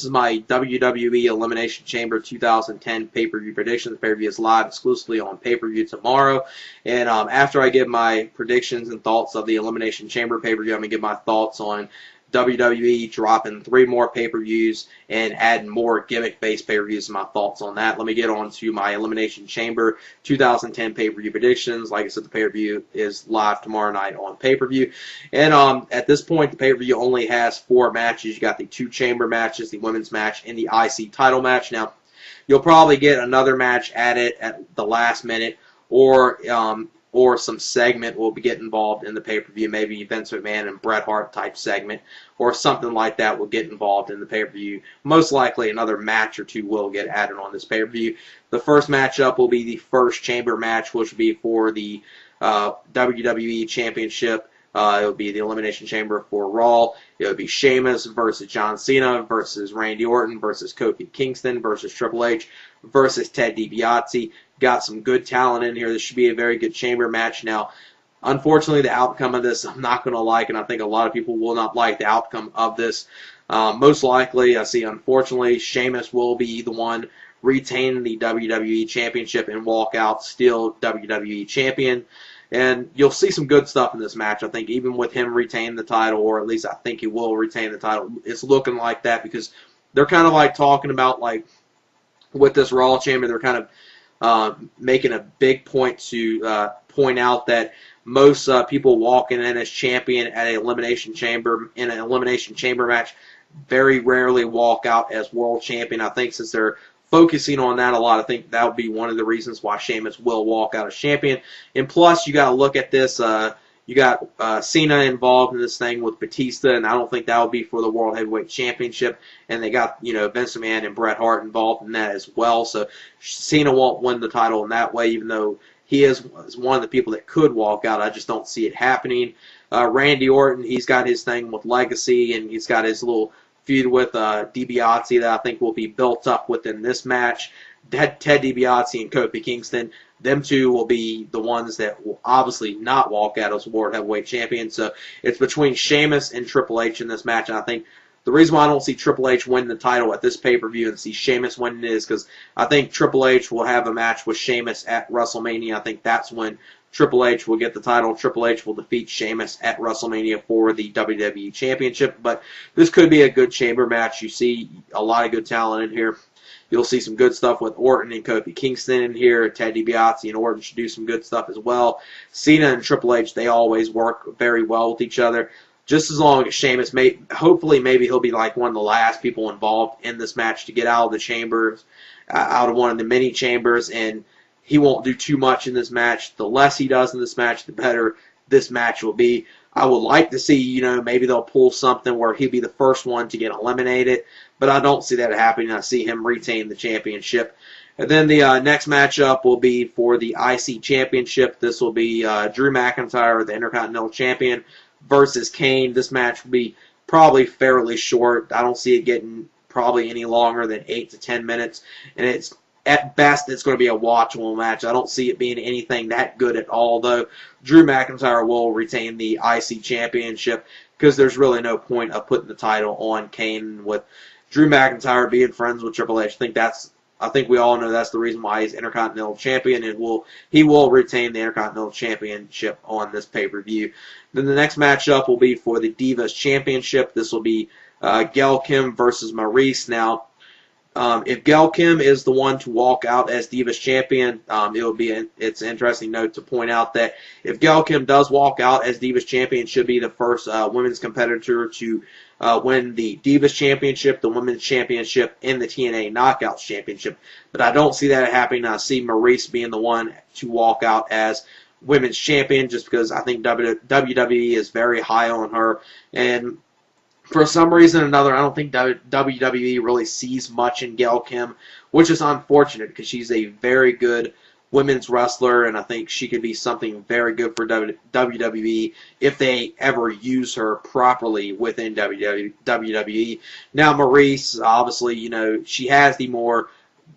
This is my WWE Elimination Chamber 2010 pay-per-view predictions. The pay-per-view is live exclusively on pay-per-view tomorrow. And after I give my predictions and thoughts of the Elimination Chamber pay-per-view, I'm going to give my thoughts on WWE dropping 3 more pay-per-views and adding more gimmick-based pay-per-views and my thoughts on that. Let me get on to my Elimination Chamber 2010 pay-per-view predictions. Like I said, the pay-per-view is live tomorrow night on pay-per-view. And at this point, the pay-per-view only has 4 matches. You got the 2 chamber matches, the women's match, and the IC title match. Now, you'll probably get another match added at the last minute, or some segment will get involved in the pay-per-view, maybe Vince McMahon and Bret Hart type segment, or something like that will get involved in the pay-per-view. Most likely another match or 2 will get added on this pay-per-view. The first matchup will be the first chamber match, which will be for the WWE Championship. It will be the Elimination Chamber for Raw. It will be Sheamus versus John Cena versus Randy Orton versus Kofi Kingston versus Triple H versus Ted DiBiase. Got some good talent in here. This should be a very good chamber match. Now, unfortunately, the outcome of this I'm not going to like, and I think a lot of people will not like the outcome of this. Most likely, I see, unfortunately, Sheamus will be the one retaining the WWE Championship and walk out still WWE Champion. And you'll see some good stuff in this match. I think even with him retaining the title, or at least I think he will retain the title, it's looking like that because they're kind of like talking about, like, with this Raw Chamber, they're kind of making a big point to point out that most people walking in as champion at an Elimination Chamber, in an Elimination Chamber match, very rarely walk out as world champion. I think since they're focusing on that a lot, I think that would be one of the reasons why Sheamus will walk out as champion. And plus, you got to look at this. You got Cena involved in this thing with Batista, and I don't think that would be for the World Heavyweight Championship. And they got, Vince McMahon and Bret Hart involved in that as well. So Cena won't win the title in that way, even though he is one of the people that could walk out. I just don't see it happening. Randy Orton, he's got his thing with Legacy, and he's got his little feud with DiBiase that I think will be built up within this match. Ted DiBiase and Kofi Kingston, them two will be the ones that will obviously not walk out as World Heavyweight Champion. So it's between Sheamus and Triple H in this match. And I think the reason why I don't see Triple H winning the title at this pay-per-view and see Sheamus winning it is because I think Triple H will have a match with Sheamus at WrestleMania. I think that's when Triple H will get the title. Triple H will defeat Sheamus at WrestleMania for the WWE Championship. But this could be a good chamber match. You see a lot of good talent in here. You'll see some good stuff with Orton and Kofi Kingston in here. Ted DiBiase and Orton should do some good stuff as well. Cena and Triple H, they always work very well with each other. Just as long as Sheamus, hopefully maybe he'll be like one of the last people involved in this match to get out of the chambers, out of one of the mini chambers, and he won't do too much in this match. The less he does in this match, the better this match will be. I would like to see, maybe they'll pull something where he'll be the first one to get eliminated, but I don't see that happening. I see him retain the championship. And then the next matchup will be for the IC Championship. This will be Drew McIntyre, the Intercontinental Champion, versus Kane. This match will be probably fairly short. I don't see it getting probably any longer than 8 to 10 minutes, and it's at best, it's going to be a watchable match. I don't see it being anything that good at all, though. Drew McIntyre will retain the IC Championship because there's really no point of putting the title on Kane with Drew McIntyre being friends with Triple H. I think we all know that's the reason why he's Intercontinental Champion, and he will retain the Intercontinental Championship on this pay-per-view. Then the next matchup will be for the Divas Championship. This will be Gail Kim versus Maurice. Now, if Gail Kim is the one to walk out as Divas Champion, it's an interesting note to point out that if Gail Kim does walk out as Divas Champion, should be the first women's competitor to win the Divas Championship, the Women's Championship, and the TNA Knockouts Championship. But I don't see that happening. I see Maurice being the one to walk out as Women's Champion just because I think WWE is very high on her. And for some reason or another, I don't think WWE really sees much in Gail Kim, which is unfortunate because she's a very good women's wrestler, and I think she could be something very good for WWE if they ever use her properly within WWE. Now, Maurice, obviously, she has the more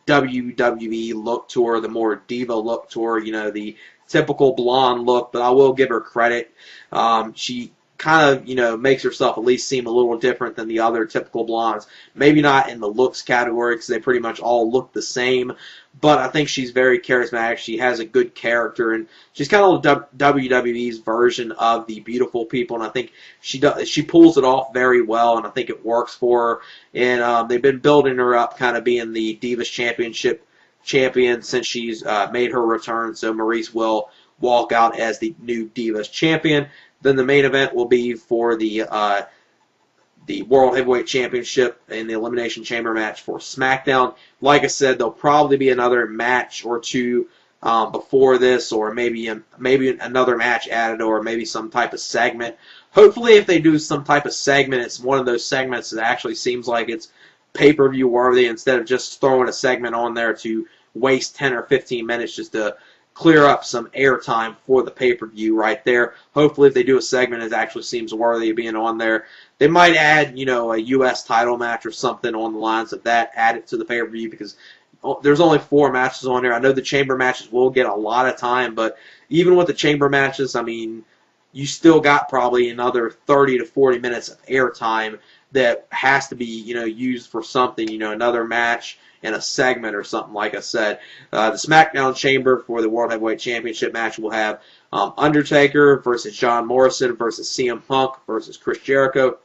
WWE look to her, the more diva look to her, the typical blonde look, but I will give her credit. She kind of, makes herself at least seem a little different than the other typical blondes. Maybe not in the looks category because they pretty much all look the same, but I think she's very charismatic. She has a good character, and she's kind of WWE's version of the beautiful people, and I think she pulls it off very well, and I think it works for her. And they've been building her up kind of being the Divas Championship champion since she's made her return, so Maurice will walk out as the new Divas champion. Then the main event will be for the World Heavyweight Championship in the Elimination Chamber match for SmackDown. Like I said, there'll probably be another match or two before this, or maybe another match added, or maybe some type of segment. Hopefully, if they do some type of segment, it's one of those segments that actually seems like it's pay-per-view worthy, instead of just throwing a segment on there to waste 10 or 15 minutes just to clear up some airtime for the pay-per-view right there. Hopefully, if they do a segment, it actually seems worthy of being on there. They might add, a U.S. title match or something on the lines of that, add it to the pay-per-view, because there's only 4 matches on there. I know the chamber matches will get a lot of time, but even with the chamber matches, I mean, you still got probably another 30 to 40 minutes of airtime that has to be, used for something, another match and a segment or something, like I said. The SmackDown Chamber for the World Heavyweight Championship match will have Undertaker versus John Morrison versus CM Punk versus Chris Jericho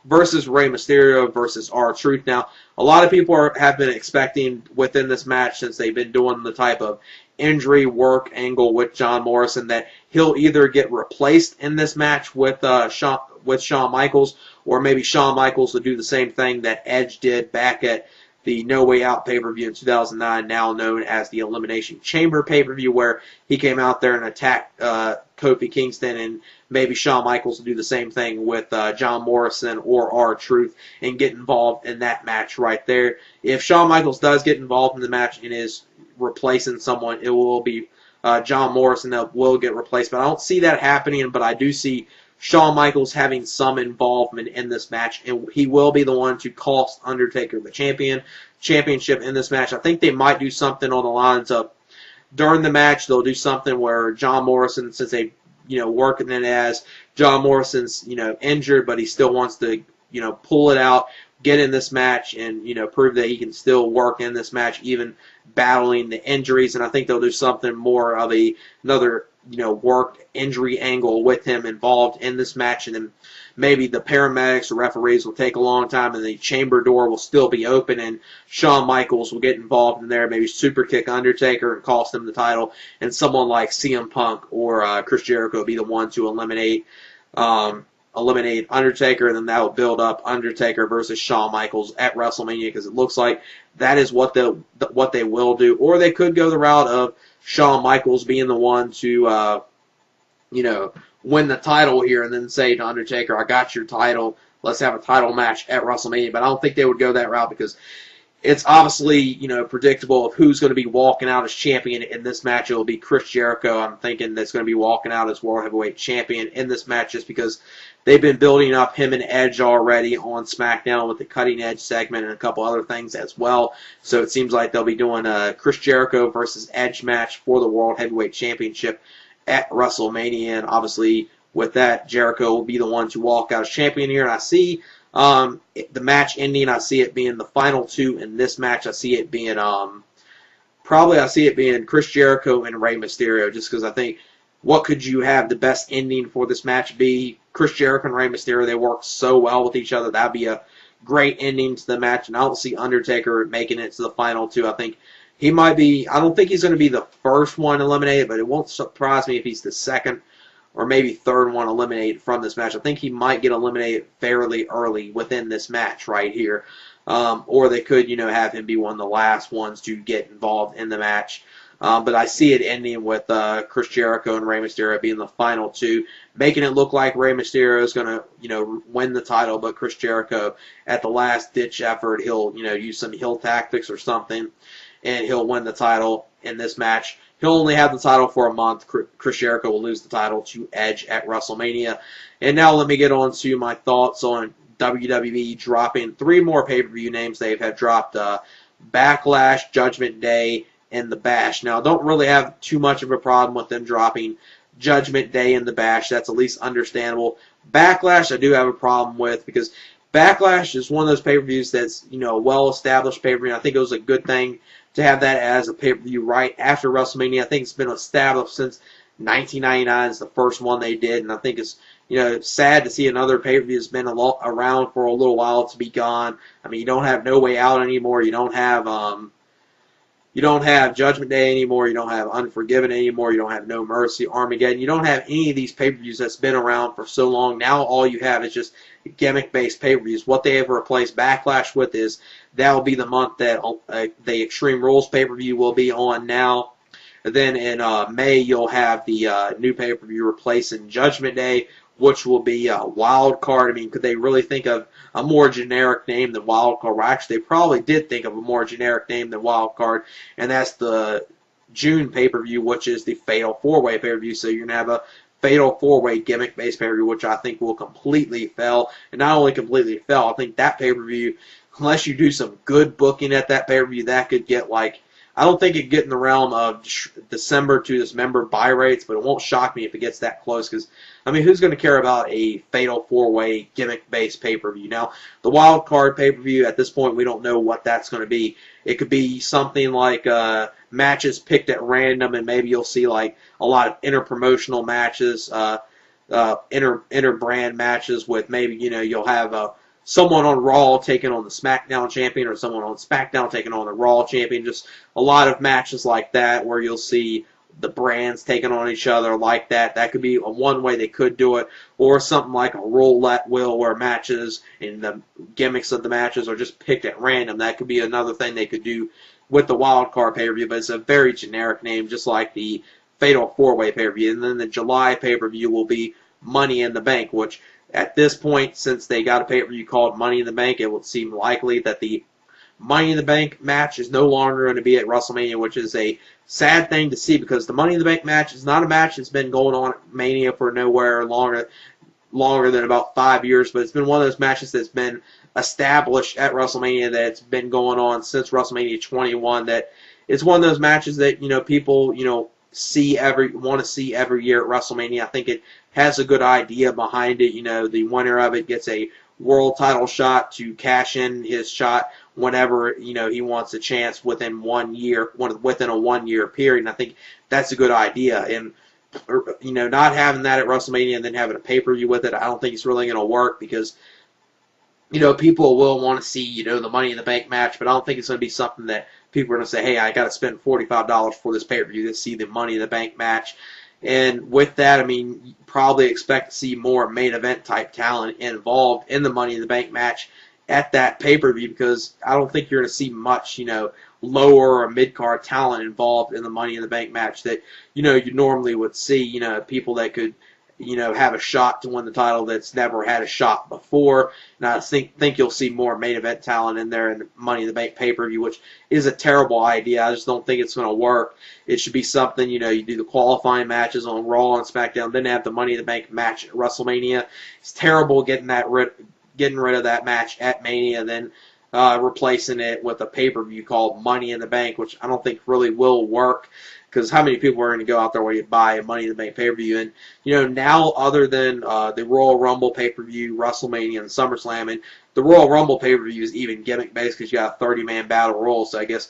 versus Rey Mysterio versus R-Truth. Now, a lot of people have been expecting within this match, since they've been doing the type of injury work angle with John Morrison, that he'll either get replaced in this match with Shawn Michaels, or maybe Shawn Michaels will do the same thing that Edge did back at the No Way Out pay-per-view in 2009, now known as the Elimination Chamber pay-per-view, where he came out there and attacked Kofi Kingston, and maybe Shawn Michaels will do the same thing with John Morrison or R-Truth and get involved in that match right there. If Shawn Michaels does get involved in the match and is replacing someone, it will be John Morrison that will get replaced. But I don't see that happening, but I do see Shawn Michaels having some involvement in this match, and he will be the one to cost Undertaker the championship in this match. I think they might do something on the lines of, during the match, they'll do something where John Morrison, since they, working it as John Morrison's, injured, but he still wants to, pull it out, get in this match, and, prove that he can still work in this match, even battling the injuries. And I think they'll do something more of another work injury angle with him involved in this match, and then maybe the paramedics or referees will take a long time, and the chamber door will still be open, and Shawn Michaels will get involved in there, maybe super kick Undertaker and cost him the title, and someone like CM Punk or Chris Jericho will be the one to eliminate Undertaker, and then that will build up Undertaker versus Shawn Michaels at WrestleMania, because it looks like that is what they will do. Or they could go the route of Shawn Michaels being the one to, win the title here, and then say to Undertaker, I got your title, let's have a title match at WrestleMania. But I don't think they would go that route, because it's obviously, predictable of who's going to be walking out as champion in this match. It will be Chris Jericho. I'm thinking that's going to be walking out as World Heavyweight Champion in this match, just because they've been building up him and Edge already on SmackDown with the Cutting Edge segment and a couple other things as well. So it seems like they'll be doing a Chris Jericho versus Edge match for the World Heavyweight Championship at WrestleMania. And obviously, with that, Jericho will be the one to walk out as champion here. And I see the match ending, I see it being the final 2 in this match. I see it being Chris Jericho and Rey Mysterio, just because I think, what could you have the best ending for this match be? Chris Jericho and Rey Mysterio, they work so well with each other. That'd be a great ending to the match. And I don't see Undertaker making it to the final 2. I think he might be, I don't think he's going to be the first one eliminated, but it won't surprise me if he's the second or maybe third one eliminated from this match. I think he might get eliminated fairly early within this match right here. Or they could, have him be one of the last ones to get involved in the match. But I see it ending with Chris Jericho and Rey Mysterio being the final 2, making it look like Rey Mysterio is going to, win the title, but Chris Jericho, at the last-ditch effort, he'll, use some heel tactics or something, and he'll win the title in this match. He'll only have the title for a month. Chris Jericho will lose the title to Edge at WrestleMania. And now let me get on to my thoughts on WWE dropping 3 more pay-per-view names. They have dropped Backlash, Judgment Day, and The Bash. Now, I don't really have too much of a problem with them dropping Judgment Day and the Bash. That's at least understandable. Backlash, I do have a problem with, because Backlash is one of those pay-per-views that's, a well-established pay-per-view. I think it was a good thing to have that as a pay-per-view right after WrestleMania. I think it's been established since 1999 is the first one they did, and I think it's, sad to see another pay-per-view that's been around for a little while to be gone. I mean, you don't have No Way Out anymore. You don't have Judgment Day anymore. You don't have Unforgiven anymore. You don't have No Mercy, Armageddon. You don't have any of these pay-per-views that's been around for so long. Now all you have is just gimmick-based pay-per-views. What they have replaced Backlash with is that will be the month that the Extreme Rules pay-per-view will be on now. And then in May, you'll have the new pay-per-view replacing Judgment Day, which will be Wild Card. I mean, could they really think of a more generic name than Wild Card? Well, actually, they probably did think of a more generic name than Wild Card, and that's the June pay-per-view, which is the Fatal 4-Way pay-per-view. So you're going to have a Fatal 4-Way gimmick-based pay-per-view, which I think will completely fail. And not only completely fail, I think that pay-per-view, unless you do some good booking at that pay-per-view, that could get I don't think it'd get in the realm of December to Dismember buy rates, but it won't shock me if it gets that close, because, I mean, who's going to care about a Fatal 4-Way gimmick-based pay-per-view? Now, the Wild Card pay-per-view, at this point, we don't know what that's going to be. It could be something like matches picked at random, and maybe you'll see, a lot of inter-promotional matches, inter-brand matches with maybe, you'll have someone on Raw taking on the SmackDown champion, or someone on SmackDown taking on the Raw champion. Just a lot of matches like that where you'll see the brands taking on each other like that. That could be one way they could do it, or something like a roulette wheel where matches and the gimmicks of the matches are just picked at random. That could be another thing they could do with the Wild Card pay-per-view, but it's a very generic name, just like the Fatal 4-Way pay-per-view. And then the July pay-per-view will be Money in the Bank, which at this point, since they got a pay-per-view called Money in the Bank, it would seem likely that the Money in the Bank match is no longer going to be at WrestleMania, which is a sad thing to see, because the Money in the Bank match is not a match that's been going on at Mania for nowhere longer than about 5 years, but it's been one of those matches that's been established at WrestleMania, that's been going on since WrestleMania 21, that it's one of those matches that, people, want to see every year at WrestleMania. I think it has a good idea behind it. The winner of it gets a world title shot to cash in his shot whenever, he wants a chance within 1 year, within a 1 year period. And I think that's a good idea. And, not having that at WrestleMania and then having a pay-per-view with it, I don't think it's really going to work, because, people will want to see, the Money in the Bank match, but I don't think it's going to be something that people are going to say, hey, I got to spend $45 for this pay-per-view to see the Money in the Bank match. And with that, I mean, you probably expect to see more main event type talent involved in the Money in the Bank match at that pay-per-view, because I don't think you're going to see much, lower or mid-card talent involved in the Money in the Bank match that, you normally would see, people that could, have a shot to win the title that's never had a shot before. And I think you'll see more main event talent in there in the Money in the Bank pay-per-view, which is a terrible idea. I just don't think it's going to work. It should be something, you do the qualifying matches on Raw and SmackDown, then have the Money in the Bank match at WrestleMania. It's terrible getting rid of that match at Mania, then replacing it with a pay-per-view called Money in the Bank, which I don't think really will work, because how many people are going to go out there where you buy a Money in the Bank pay-per-view? And, now other than the Royal Rumble pay-per-view, WrestleMania, and SummerSlam, and the Royal Rumble pay-per-view is even gimmick-based because you got a 30-man battle royal, so I guess,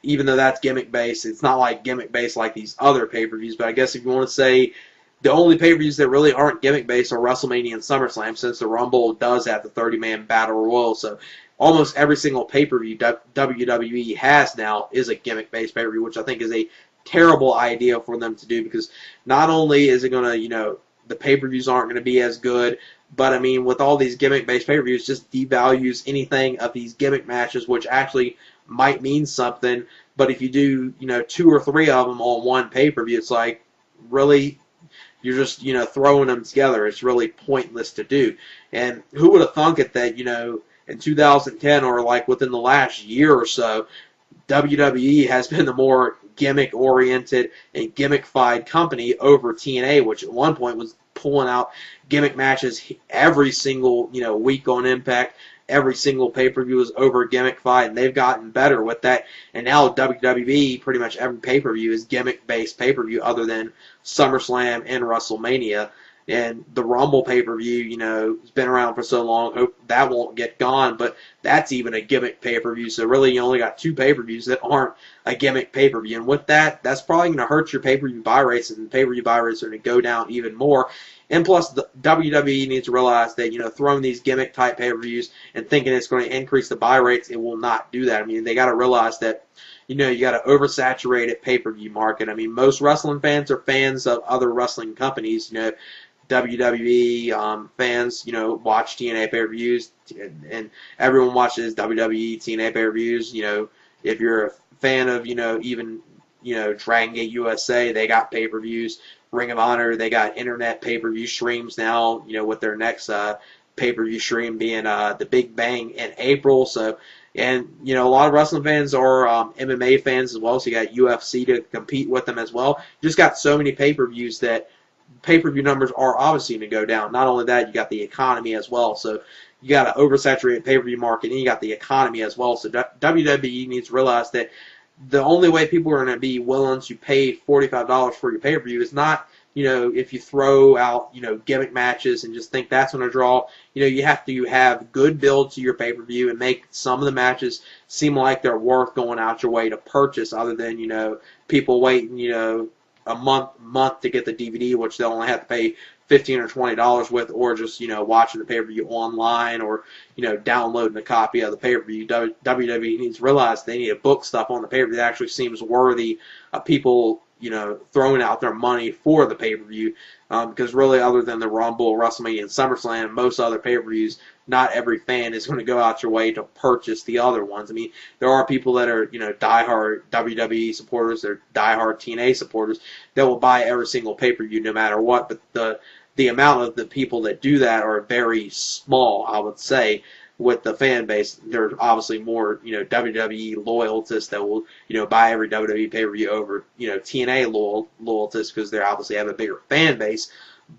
even though that's gimmick-based, it's not like gimmick-based like these other pay-per-views, but I guess if you want to say the only pay-per-views that really aren't gimmick-based are WrestleMania and SummerSlam, since the Rumble does have the 30-man battle royal, so almost every single pay-per-view WWE has now is a gimmick-based pay-per-view, which I think is a terrible idea for them to do, because not only is it going to, the pay-per-views aren't going to be as good, but, I mean, with all these gimmick-based pay-per-views, just devalues anything of these gimmick matches, which actually might mean something, but if you do, 2 or 3 of them on one pay-per-view, it's like, really? You're just, throwing them together. It's really pointless to do. And who would have thunk it that, in 2010 or within the last year or so, WWE has been the more gimmick-oriented and gimmick-fied company over TNA, which at one point was pulling out gimmick matches every single, week on Impact. every single pay-per-view is over a gimmick fight, and they've gotten better with that. And now WWE, pretty much every pay-per-view is gimmick-based pay-per-view other than SummerSlam and WrestleMania. And the Rumble pay-per-view, you know, has been around for so long, hope that won't get gone, but that's even a gimmick pay-per-view. So really you only got 2 pay-per-views that aren't a gimmick pay-per-view. And with that, that's probably going to hurt your pay-per-view buy rates, and pay-per-view buy rates are going to go down even more. And plus, the WWE needs to realize that, you know, throwing these gimmick-type pay-per-views and thinking it's going to increase the buy rates, it will not do that. I mean, they got to realize that, you know, you got an oversaturated pay-per-view market. I mean, most wrestling fans are fans of other wrestling companies, you know. WWE fans, you know, watch TNA pay-per-views, and everyone watches WWE TNA pay-per-views. You know, if you're a fan of, you know, even, you know, Dragon Gate USA, they got pay-per-views. Ring of Honor, they got internet pay-per-view streams now, you know, with their next pay-per-view stream being the Big Bang in April. So, and, you know, a lot of wrestling fans are MMA fans as well, so you got UFC to compete with them as well. You just got so many pay-per-views that pay-per-view numbers are obviously going to go down. Not only that, you got the economy as well. So you got an oversaturated pay-per-view market, and you got the economy as well. So WWE needs to realize that the only way people are going to be willing to pay $45 for your pay-per-view is not, you know, if you throw out, you know, gimmick matches and just think that's going to draw. You know, you have to have good build to your pay-per-view and make some of the matches seem like they're worth going out your way to purchase, other than, you know, people waiting, you know, a month to get the DVD, which they'll only have to pay $15 or $20 with, or just, you know, watching the pay-per-view online, or, you know, downloading a copy of the pay-per-view. WWE needs to realize they need to book stuff on the pay-per-view that actually seems worthy of people, you know, throwing out their money for the pay-per-view. Because really, other than the Rumble, WrestleMania, and SummerSlam, most other pay-per-views, not every fan is going to go out your way to purchase the other ones. I mean, there are people that are, you know, diehard WWE supporters, they're diehard TNA supporters that will buy every single pay-per-view no matter what. But the amount of the people that do that are very small, I would say. With the fan base, there's obviously more, you know, WWE loyalists that will, you know, buy every WWE pay-per-view over, you know, TNA loyalists, because they obviously have a bigger fan base.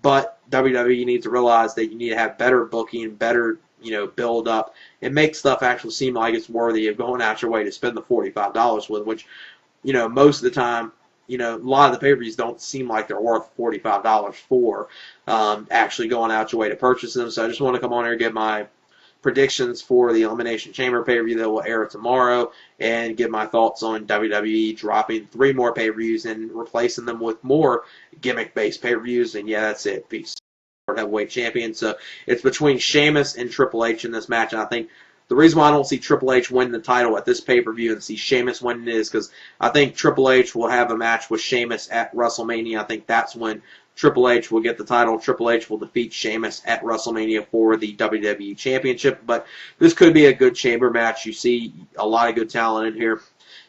But WWE needs to realize that you need to have better booking, better, you know, build up, and make stuff actually seem like it's worthy of going out your way to spend the $45 with, which, you know, most of the time, you know, a lot of the pay-per-views don't seem like they're worth $45 for actually going out your way to purchase them. So I just want to come on here and give my predictions for the Elimination Chamber pay-per-view that will air tomorrow, and give my thoughts on WWE dropping 3 more pay-per-views and replacing them with more gimmick-based pay-per-views. And yeah, that's it. Peace. Heavyweight champion. So it's between Sheamus and Triple H in this match, and I think the reason why I don't see Triple H win the title at this pay-per-view and see Sheamus winning it is because I think Triple H will have a match with Sheamus at WrestleMania. I think that's when Triple H will get the title. Triple H will defeat Sheamus at WrestleMania for the WWE Championship. But this could be a good chamber match. You see a lot of good talent in here.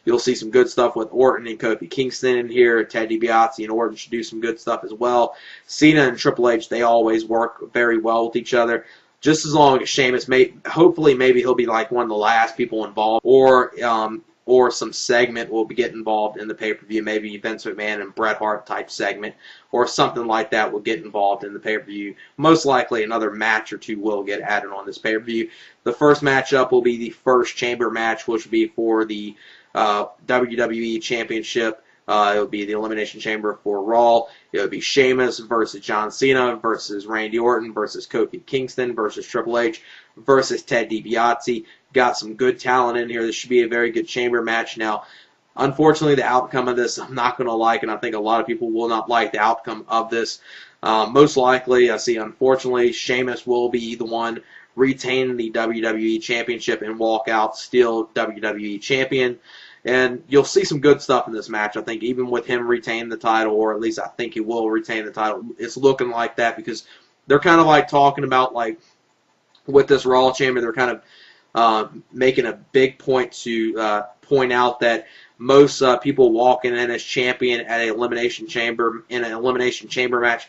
You'll see some good stuff with Orton and Kofi Kingston in here. Ted DiBiase and Orton should do some good stuff as well. Cena and Triple H, they always work very well with each other. Just as long as Sheamus, hopefully maybe he'll be like one of the last people involved, or some segment will get involved in the pay-per-view. Maybe Vince McMahon and Bret Hart type segment, or something like that will get involved in the pay-per-view. Most likely another match or two will get added on this pay-per-view. The first matchup will be the first chamber match, which will be for the WWE Championship. It will be the Elimination Chamber for Raw. It will be Sheamus versus John Cena versus Randy Orton versus Kofi Kingston versus Triple H versus Ted DiBiase. Got some good talent in here. This should be a very good chamber match. Now, unfortunately, the outcome of this I'm not going to like, and I think a lot of people will not like the outcome of this. Most likely, I see, unfortunately, Sheamus will be the one retain the WWE Championship and walk out still WWE Champion. And you'll see some good stuff in this match. I think even with him retaining the title, or at least I think he will retain the title, it's looking like that, because they're kind of like talking about, like, with this Raw Chamber, they're kind of making a big point to point out that most people walking in as champion at an Elimination Chamber, in an Elimination Chamber match,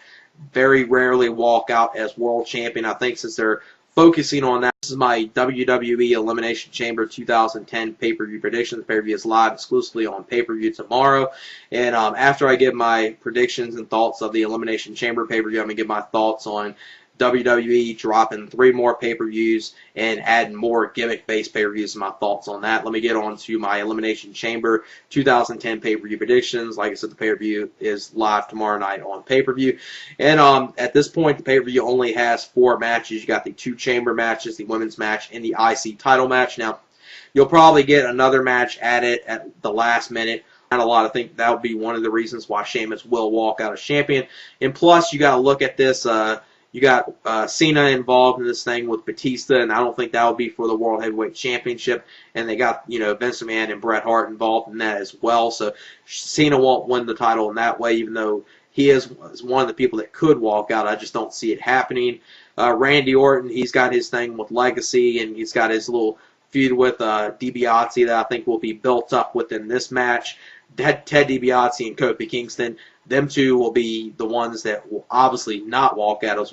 very rarely walk out as world champion. I think since they're focusing on that, this is my WWE Elimination Chamber 2010 pay-per-view predictions. The pay-per-view is live exclusively on pay-per-view tomorrow. And after I give my predictions and thoughts of the Elimination Chamber pay-per-view, I'm going to give my thoughts on WWE dropping 3 more pay-per-views and adding more gimmick-based pay-per-views. My thoughts on that. Let me get on to my Elimination Chamber 2010 pay-per-view predictions. Like I said, the pay-per-view is live tomorrow night on pay-per-view. And at this point, the pay-per-view only has 4 matches. You got the 2 chamber matches, the women's match, and the IC title match. Now, you'll probably get another match added at the last minute. A lot. I think that would be one of the reasons why Sheamus will walk out as champion. And plus, you got to look at this. You got Cena involved in this thing with Batista, and I don't think that would be for the World Heavyweight Championship. And they got, Vince McMahon and Bret Hart involved in that as well. So Cena won't win the title in that way, even though he is one of the people that could walk out. I just don't see it happening. Randy Orton, he's got his thing with Legacy, and he's got his little feud with DiBiase that I think will be built up within this match. Ted DiBiase and Kofi Kingston, them two will be the ones that will obviously not walk out as